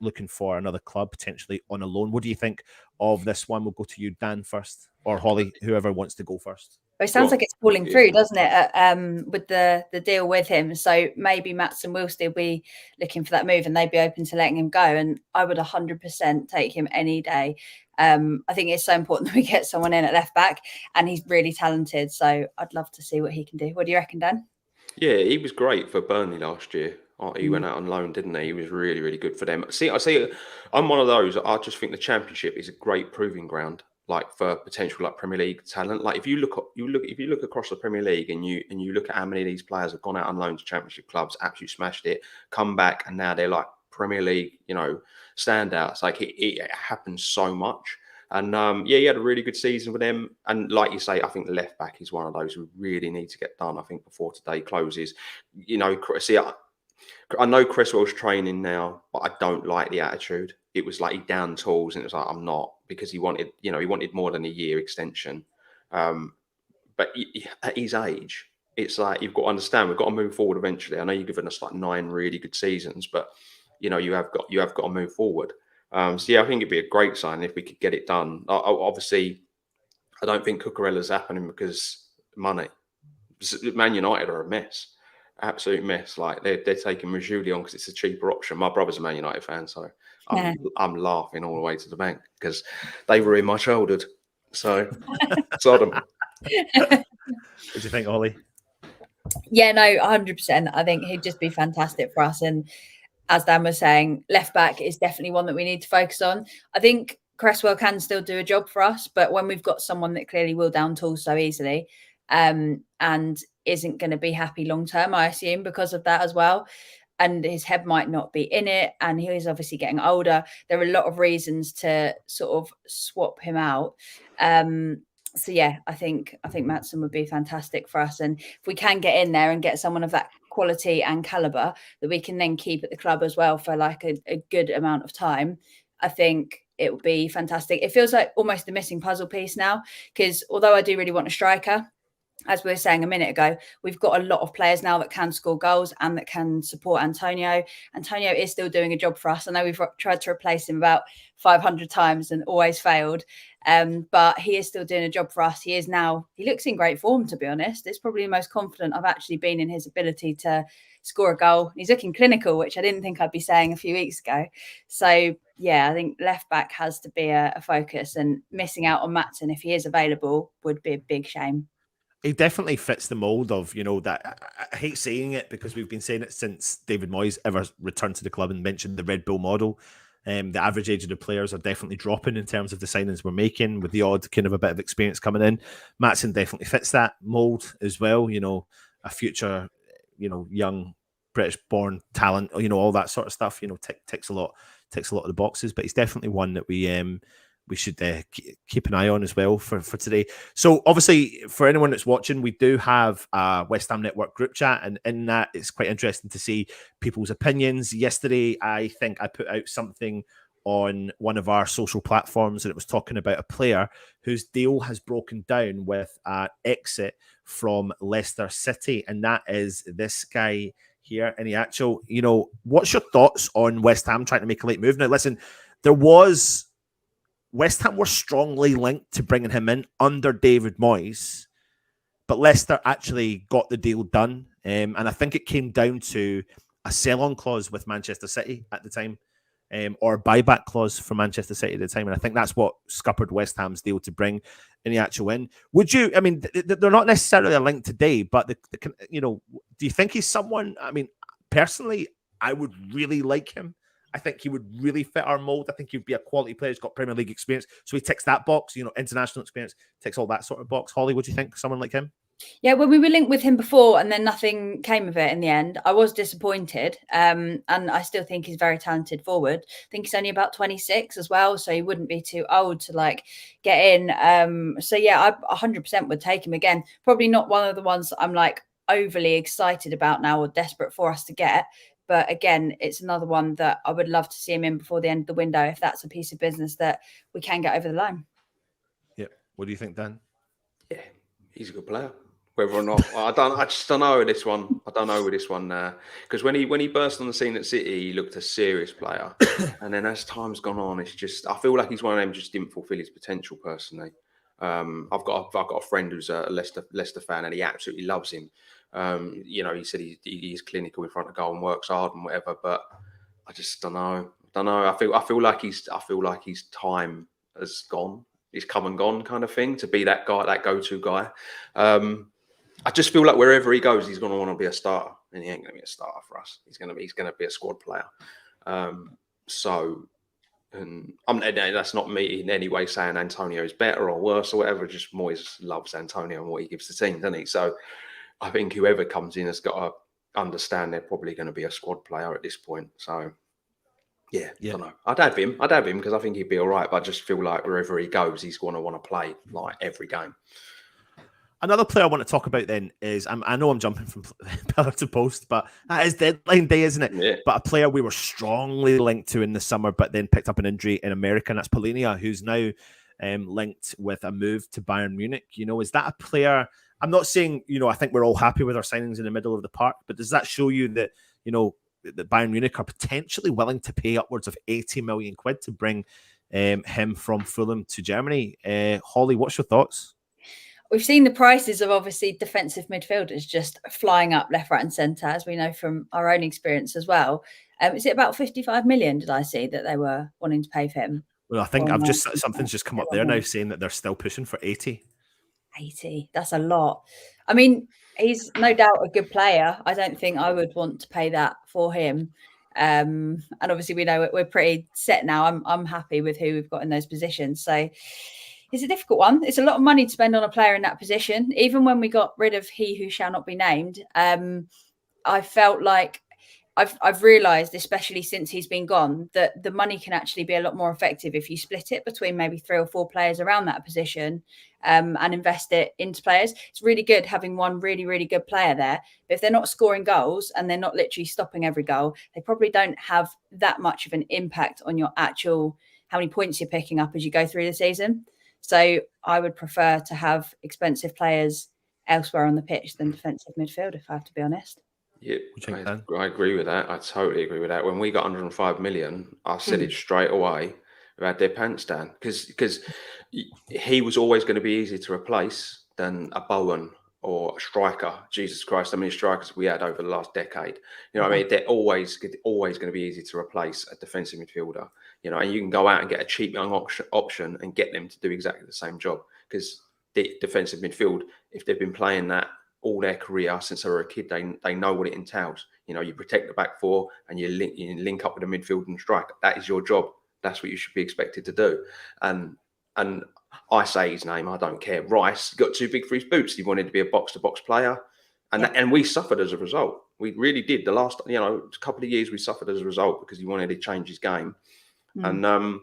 looking for another club potentially on a loan. What do you think of this one? We'll go to you, Dan, first, or Holly, whoever wants to go first.
It sounds like it's falling through, doesn't it? With the deal with him. So maybe Maatsen will still be looking for that move, and they'd be open to letting him go. And I would 100% take him any day. I think it's so important that we get someone in at left back, and he's really talented. So I'd love to see what he can do. What do you reckon, Dan?
Yeah, he was great for Burnley last year. He went out on loan, didn't he? He was really, really good for them. See, I'm one of those. I just think the Championship is a great proving ground, like for potential like Premier League talent. Like if you look across the Premier League and you look at how many of these players have gone out on loan to Championship clubs, absolutely smashed it, come back, and now they're like Premier League, you know, standouts. Like it happens so much. And he had a really good season with them. And like you say, I think the left back is one of those who really need to get done. I think before today closes, you know, see, I know Cresswell's training now, but I don't like the attitude. It was like he down tools, and it was like, I'm not, because he wanted more than a year extension. But at his age, it's like, you've got to understand, we've got to move forward eventually. I know you've given us like 9 really good seasons, but you know, you have got to move forward. I think it'd be a great sign if we could get it done. Obviously, I don't think Cucurella's happening because money. Man United are a mess. Absolute mess. Like they're taking Majulion because it's a cheaper option. My brother's a Man United fan, so I'm laughing all the way to the bank because they were in my childhood. So sod them.
What do you think, Ollie?
Yeah, no, 100%. I think he'd just be fantastic for us. And as Dan was saying, left back is definitely one that we need to focus on. I think Cresswell can still do a job for us, but when we've got someone that clearly will down tools so easily, and isn't going to be happy long term, I assume, because of that as well. And his head might not be in it, and he is obviously getting older. There are a lot of reasons to sort of swap him out. So yeah, I think Maatsen would be fantastic for us, and if we can get in there and get someone of that quality and caliber that we can then keep at the club as well for like a good amount of time, I think it would be fantastic. It feels like almost the missing puzzle piece now, because although I do really want a striker, as we were saying a minute ago, we've got a lot of players now that can score goals and that can support Antonio. Antonio is still doing a job for us. I know we've tried to replace him about 500 times and always failed, but he is still doing a job for us. He looks in great form, to be honest. It's probably the most confident I've actually been in his ability to score a goal. He's looking clinical, which I didn't think I'd be saying a few weeks ago. So yeah, I think left back has to be a focus, and missing out on Maatsen, if he is available, would be a big shame.
He definitely fits the mold of, that I hate saying it because we've been saying it since David Moyes ever returned to the club and mentioned the Red Bull model. The average age of the players are definitely dropping in terms of the signings we're making, with the odd kind of a bit of experience coming in. Maatsen definitely fits that mold as well. A future, young British born talent, all that sort of stuff, ticks a lot of the boxes, but he's definitely one that we should keep an eye on as well for today. So obviously, for anyone that's watching, we do have a West Ham Network group chat, and in that, it's quite interesting to see people's opinions. Yesterday, I think I put out something on one of our social platforms, and it was talking about a player whose deal has broken down with an exit from Leicester City, and that is this guy here, Iheanacho. What's your thoughts on West Ham trying to make a late move? Now, listen, West Ham were strongly linked to bringing him in under David Moyes, but Leicester actually got the deal done. And I think it came down to a sell-on clause with Manchester City at the time, or a buyback clause for Manchester City at the time. And I think that's what scuppered West Ham's deal to bring Iheanacho in. They're not necessarily linked today, but do you think he's someone? Personally, I would really like him. I think he would really fit our mold. I think he'd be a quality player. He's got Premier League experience. So he ticks that box, international experience, ticks all that sort of box. Holly, what do you think? Someone like him?
Yeah, when we were linked with him before and then nothing came of it in the end, I was disappointed. And I still think he's very talented forward. I think he's only about 26 as well. So he wouldn't be too old to get in. So yeah, I 100% would take him again. Probably not one of the ones that I'm overly excited about now or desperate for us to get. But again, it's another one that I would love to see him in before the end of the window if that's a piece of business that we can get over the line.
Yeah. What do you think, Dan?
Yeah, he's a good player. Whether or not I just don't know with this one. I don't know with this one because when he burst on the scene at City, he looked a serious player, and then as time's gone on, it's just I feel like he's one of them just didn't fulfil his potential personally. I've got a friend who's a Leicester fan, and he absolutely loves him. He said he's clinical in front of goal and works hard and whatever, but I just don't know. I feel like his time has gone. He's come and gone kind of thing to be that guy, that go-to guy. I just feel like wherever he goes, he's going to want to be a starter, and he ain't going to be a starter for us. He's going to be a squad player. And that's not me in any way saying Antonio is better or worse or whatever. Just Moyes loves Antonio and what he gives the team, doesn't he? So I think whoever comes in has got to understand they're probably going to be a squad player at this point. So yeah. I don't know. I'd have him because I think he'd be all right. But I just feel like wherever he goes, he's going to want to play every game.
Another player I want to talk about then is, I know I'm jumping from pillar to post, but that is deadline day, isn't it?
Yeah.
But a player we were strongly linked to in the summer, but then picked up an injury in America, and that's Palhinha, who's now linked with a move to Bayern Munich. Is that a player? I'm not saying, I think we're all happy with our signings in the middle of the park, but does that show you that, that Bayern Munich are potentially willing to pay upwards of 80 million quid to bring him from Fulham to Germany? Holly, what's your thoughts?
We've seen the prices of obviously defensive midfielders just flying up left, right and centre, as we know from our own experience as well. Is it about 55 million, did I see, that they were wanting to pay for him?
Well, I think something's just come up there now saying that they're still pushing for 80.
80, that's a lot. I mean, he's no doubt a good player. I don't think I would want to pay that for him. And obviously we know we're pretty set now. I'm happy with who we've got in those positions. So It's a difficult one. It's a lot of money to spend on a player in that position. Even when we got rid of he who shall not be named, I felt like I've realised, especially since he's been gone, that the money can actually be a lot more effective if you split it between maybe 3 or 4 players around that position and invest it into players. It's really good having one really, really good player there. But if they're not scoring goals and they're not literally stopping every goal, they probably don't have that much of an impact on your actual how many points you're picking up as you go through the season. So I would prefer to have expensive players elsewhere on the pitch than defensive midfield, if I have to be honest.
Yeah, I agree with that. I totally agree with that. When we got 105 million, I said it straight away. Who had their pants down because he was always going to be easier to replace than a Bowen or a striker. Jesus Christ, how many strikers we had over the last decade? You know what I mean? They're always going to be easy to replace a defensive midfielder. You know, and you can go out and get a cheap young option and get them to do exactly the same job because the defensive midfield, if they've been playing that all their career since they were a kid, they know what it entails. You know, you protect the back four and you link up with the midfield and strike. That is your job. That's what you should be expected to do. And I say his name, I don't care. Rice got too big for his boots. He wanted to be a box-to-box player. And we suffered as a result. We really did. The last, couple of years we suffered as a result because he wanted to change his game. And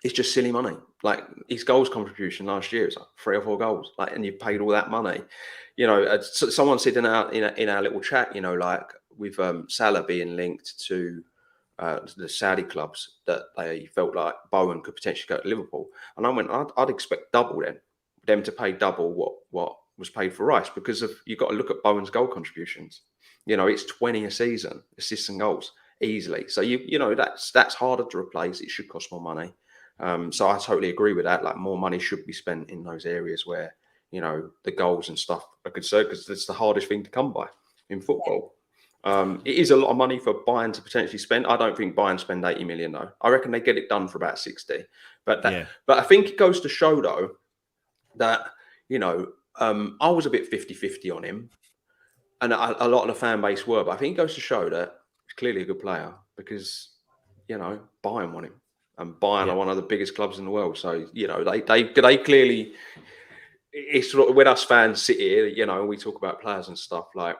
it's just silly money. Like his goals contribution last year is like 3 or 4 goals. Like, and you paid all that money. You know, someone said in our little chat, you know, like with Salah being linked to the Saudi clubs, that they felt like Bowen could potentially go to Liverpool. And I went, I'd expect double them to pay double what was paid for Rice, because of you've got to look at Bowen's goal contributions. You know, it's 20 a season, assists and goals easily. So you know that's harder to replace. It should cost more money. So I totally agree with that. Like more money should be spent in those areas where, you know, the goals and stuff are concerned, because it's the hardest thing to come by in football. It is a lot of money for Bayern to potentially spend. I don't think Bayern spend 80 million though. I reckon they get it done for about 60. But I think it goes to show though that, you know, I was a bit 50-50 on him, and a lot of the fan base were, but I think it goes to show that he's clearly a good player because, you know, Bayern want him. And Bayern are one of the biggest clubs in the world. So, you know, they clearly, it's sort of when us fans sit here, you know, we talk about players and stuff, like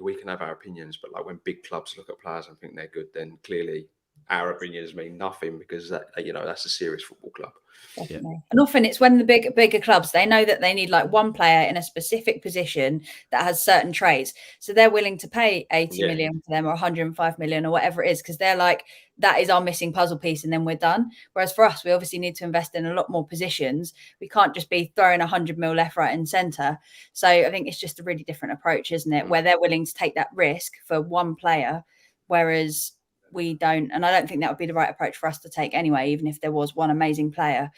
we can have our opinions, but like when big clubs look at players and think they're good, then clearly our opinions mean nothing, because that, you know, that's a serious football club.
Definitely. And often it's when the bigger clubs, they know that they need like one player in a specific position that has certain traits, so they're willing to pay 80 million for them, or 105 million, or whatever it is, because they're like, that is our missing puzzle piece, and then we're done. Whereas for us, we obviously need to invest in a lot more positions. We can't just be throwing 100 mil left, right and centre. So I think it's just a really different approach, isn't it, where they're willing to take that risk for one player, whereas we don't. And I don't think that would be the right approach for us to take anyway, even if there was one amazing player,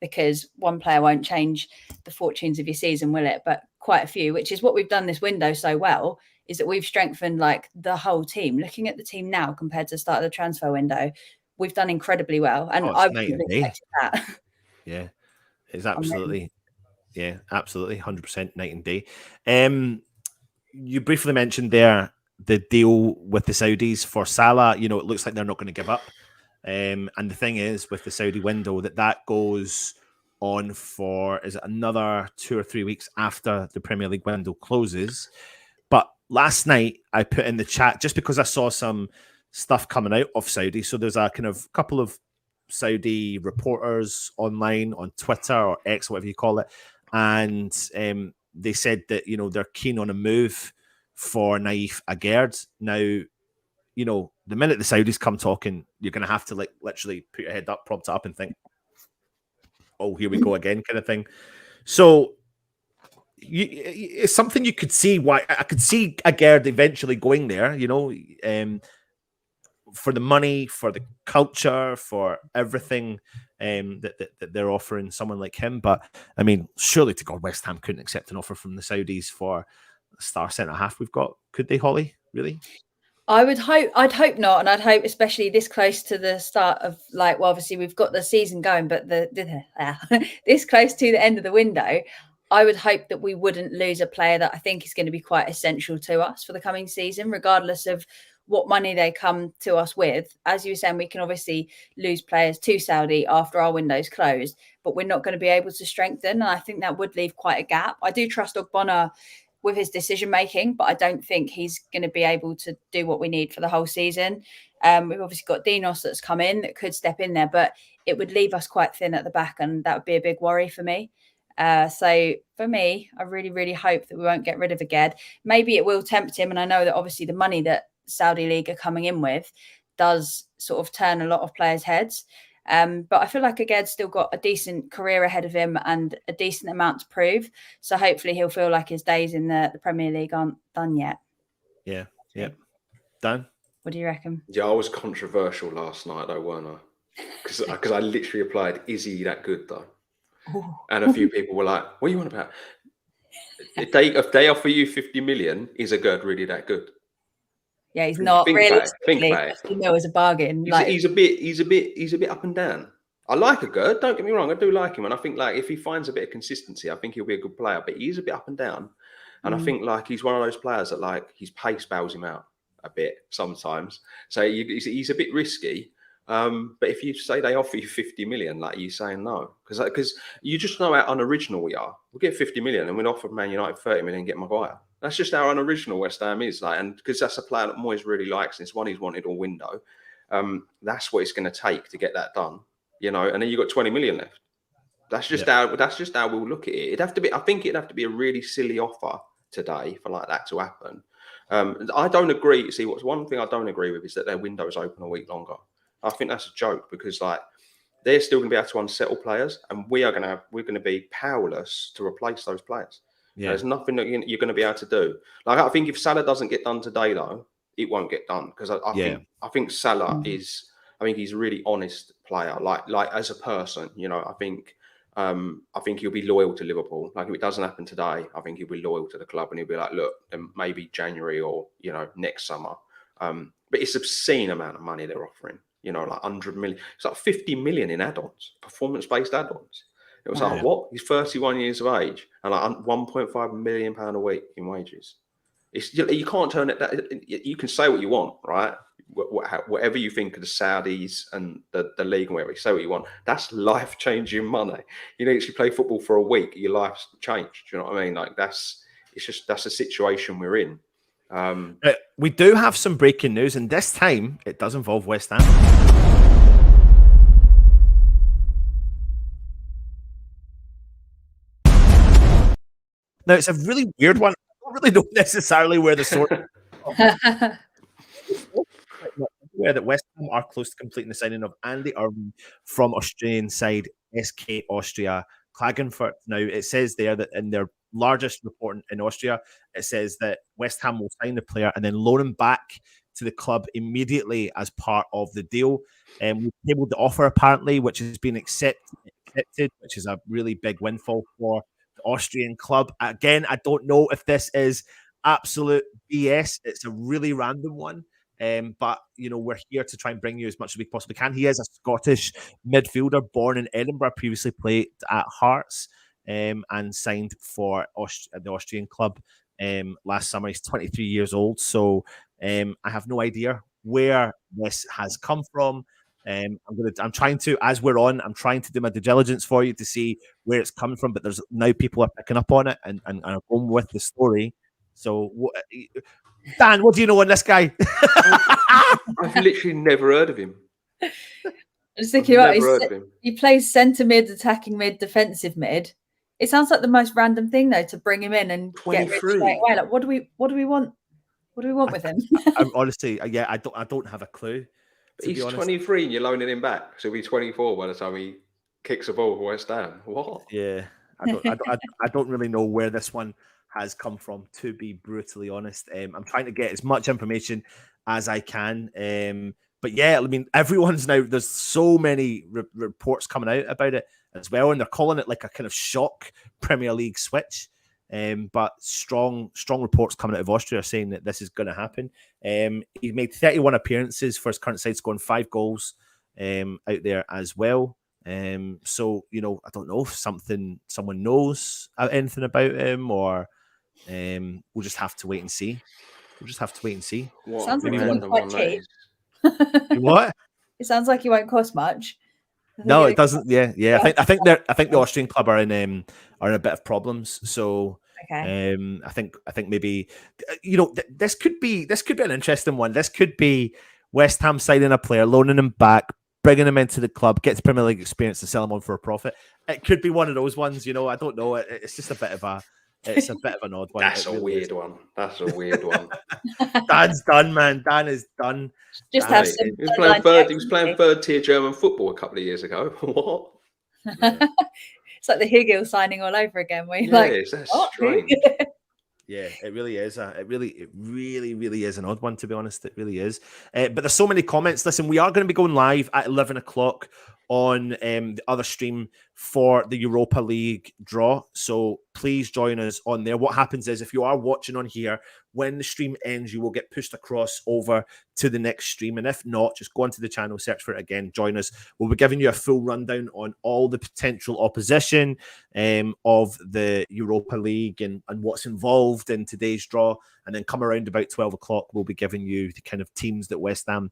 because one player won't change the fortunes of your season, will it? But quite a few, which is what we've done this window so well, is that we've strengthened like the whole team. Looking at the team now compared to the start of the transfer window, we've done incredibly well. And I wouldn't have expected that.
Yeah, it's absolutely, absolutely 100% night and day. You briefly mentioned there the deal with the Saudis for Salah. You know, it looks like they're not going to give up. And the thing is, with the Saudi window, that goes on for, is it another 2 or 3 weeks after the Premier League window closes? But last night I put in the chat, just because I saw some stuff coming out of Saudi. So there's a kind of couple of Saudi reporters online on Twitter or X, whatever you call it. And they said that, you know, they're keen on a move for Naif Aguerd. Now, you know, the minute the Saudis come talking, you're going to have to like literally put your head up, prop it up and think, oh, here we go again, kind of thing. So it's something you could see why I could see Aguerd eventually going there, you know, for the money, for the culture, for everything that they're offering someone like him. But I mean, surely to God, West Ham couldn't accept an offer from the Saudis for a star centre half we've got, could they, Holly? Really?
I'd hope not, and I'd hope, especially this close to the start of, like, well, obviously we've got the season going, but this close to the end of the window, I would hope that we wouldn't lose a player that I think is going to be quite essential to us for the coming season, regardless of what money they come to us with. As you were saying, we can obviously lose players to Saudi after our window's closed, but we're not going to be able to strengthen. And I think that would leave quite a gap. I do trust Ogbonna with his decision making, but I don't think he's going to be able to do what we need for the whole season. We've obviously got Dinos that's come in that could step in there, but it would leave us quite thin at the back, and that would be a big worry for me. So for me, I really, really hope that we won't get rid of Aged. Maybe it will tempt him, and I know that obviously the money that Saudi League are coming in with does sort of turn a lot of players' heads. But I feel like Aged's still got a decent career ahead of him and a decent amount to prove. So hopefully he'll feel like his days in the Premier League aren't done yet.
Yeah. Dan?
What do you reckon?
Yeah, I was controversial last night though, weren't I? Because I literally replied, "Is he that good though?" Ooh. And a few people were like, "What are you on about? If they offer you 50 million, is Aged really that good?"
Yeah, he's not really.
Think about it.
50 mil is a bargain.
He's a bit up and down. I like Aged, don't get me wrong, I do like him, and I think like if he finds a bit of consistency, I think he'll be a good player. But he's a bit up and down, and I think like he's one of those players that like his pace bails him out a bit sometimes. So he's a bit risky. But if you say they offer you 50 million, like you saying no, because you just know how unoriginal we are. We'll get 50 million and we'll offer Man United 30 million and get Maguire. That's just how unoriginal West Ham is. Like, and because that's a player that Moyes really likes, and it's one he's wanted all window. That's what it's going to take to get that done, you know. And then you've got 20 million left. That's just how we'll look at it. It'd have to be. I think it'd have to be a really silly offer today for like that to happen. I don't agree. See, what's one thing I don't agree with is that their window is open a week longer. I think that's a joke because like they're still going to be able to unsettle players, and we're going to be powerless to replace those players. Yeah. There's nothing that you're going to be able to do. Like I think if Salah doesn't get done today, though, it won't get done because I think Salah is. I think he's a really honest player. Like as a person, you know, I think he'll be loyal to Liverpool. Like if it doesn't happen today, I think he'll be loyal to the club, and he'll be like, look, then maybe January or you know next summer. But it's obscene amount of money they're offering. You know, like 100 million. It's like 50 million in add-ons, performance-based add-ons. It was like, what? He's 31 years of age and like 1.5 million pound a week in wages. It's you can't turn it. You can say what you want, right? Whatever you think of the Saudis and the league and whatever, you say what you want. That's life-changing money. You know, if you play football for a week, your life's changed. Do you know what I mean? Like that's a situation we're in.
We do have some breaking news, and this time it does involve West Ham. Now, it's a really weird one. I don't really know necessarily where the source where that West Ham are close to completing the signing of Andy Irwin from Australian side SK Austria Klagenfurt. Now, it says there that in their largest report in Austria, it says that West Ham will sign the player and then loan him back to the club immediately as part of the deal. We've tabled the offer apparently, which has been accepted, which is a really big windfall for the Austrian club. Again, I don't know if this is absolute BS. It's a really random one. But you know, we're here to try and bring you as much as we possibly can. He is a Scottish midfielder born in Edinburgh, previously played at Hearts. And signed for the Austrian club last summer. He's 23 years old, so I have no idea where this has come from. I'm trying to, as we're on, I'm trying to do my due diligence for you to see where it's coming from. But there's now people are picking up on it and are going with the story. So, Dan, what do you know on this guy?
I've literally never heard of him.
I was thinking about he plays centre mid, attacking mid, defensive mid. It sounds like the most random thing though to bring him in and 23. Get rich straight away. Like, what do we want? What do we want with him?
I'm honestly, I don't have a clue.
He's 23 and you're loaning him back, so he'll be 24 by the time he kicks a ball for West Ham. What?
Yeah, I don't really know where this one has come from, to be brutally honest. I'm trying to get as much information as I can. But yeah, I mean, there's so many reports coming out about it as well, and they're calling it like a kind of shock Premier League switch. But strong reports coming out of Austria saying that this is going to happen. He made 31 appearances for his current side, scoring 5 goals out there as well. So, you know, I don't know if someone knows anything about him, or we'll just have to wait and see. we'll just have to wait and see.
Sounds like
Maybe
quite cheap.
What?
It sounds like it won't cost much.
No, it doesn't. Yeah. I think the Austrian club are in a bit of problems. So
okay.
I think maybe this could be an interesting one. This could be West Ham signing a player, loaning him back, bringing him into the club, gets Premier League experience, and sell him on for a profit. It could be one of those ones. I don't know. It's just a bit of an odd one.
That's a weird one. That's a weird one.
Dan's done, man. Dan is done.
Just have some.
He was playing third tier German football a couple of years ago. What?
Yeah. It's like the Higil signing all over again. Where you're
that's strange.
Yeah, it really is. It really is an odd one, to be honest. It really is. But there's so many comments. Listen, we are going to be going live at 11 o'clock on the other stream for the Europa League draw. So please join us on there. What happens is if you are watching on here, when the stream ends, you will get pushed across over to the next stream. And if not, just go onto the channel, search for it again, join us. We'll be giving you a full rundown on all the potential opposition of the Europa League and what's involved in today's draw. And then come around about 12 o'clock, we'll be giving you the kind of teams that West Ham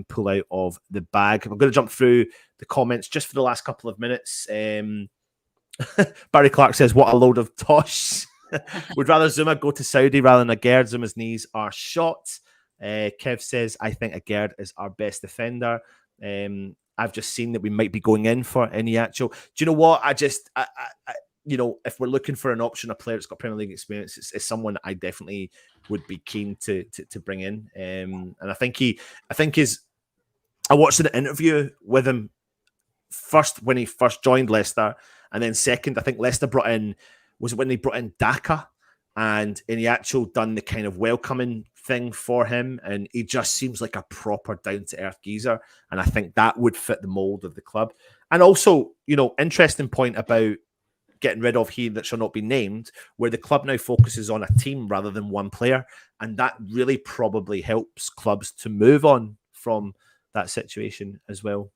pull out of the bag. I'm going to jump through the comments just for the last couple of minutes. Barry Clark says, what a load of tosh. Would rather Zuma go to Saudi rather than Agerd. Zuma's knees are shot. Kev says, I think Agerd is our best defender. I've just seen that we might be going in for Iheanacho. Do you know what? I if we're looking for an option, a player that's got Premier League experience, it's someone I definitely would be keen to bring in. And I think I watched an interview with him first when he first joined Leicester, and then second, I think Leicester brought in when they brought in Daka, and Iheanacho done the kind of welcoming thing for him, and he just seems like a proper down-to-earth geezer, and I think that would fit the mold of the club. And also, interesting point about getting rid of he that shall not be named, where the club now focuses on a team rather than one player, and that really probably helps clubs to move on from that situation as well.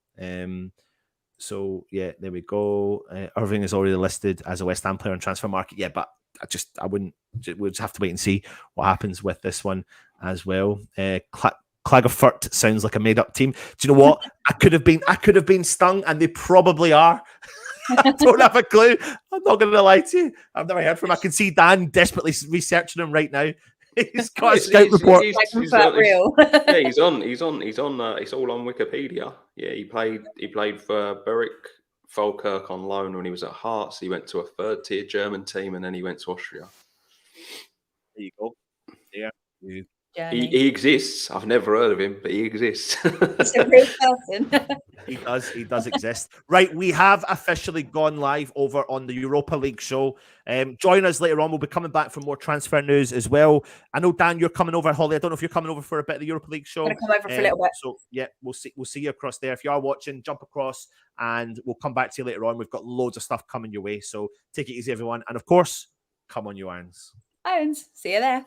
So yeah, there we go. Irving is already listed as a West Ham player on transfer market. Yeah, but we'll just have to wait and see what happens with this one as well. Klagenfurt sounds like a made-up team. Do you know what? I could have been stung, and they probably are. I don't have a clue. I'm not going to lie to you. I've never heard from him. I can see Dan desperately researching him right now. He's got a scout report.
He's on. It's all on Wikipedia. Yeah, he played for Berwick Falkirk on loan when he was at Hearts. He went to a third tier German team, and then he went to Austria.
There you go. Yeah.
He exists. I've never heard of him, but he exists.
He's a real person.
He does exist. Right, we have officially gone live over on the Europa League show. Join us later on. We'll be coming back for more transfer news as well. I know, Dan, you're coming over. Holly, I don't know if you're coming over for a bit of the Europa League show.
I'm going to come over for a little bit.
So yeah, we'll see you across there. If you are watching, jump across, and we'll come back to you later on. We've got loads of stuff coming your way, so take it easy, everyone. And of course, come on, you irons.
Irons. See you there.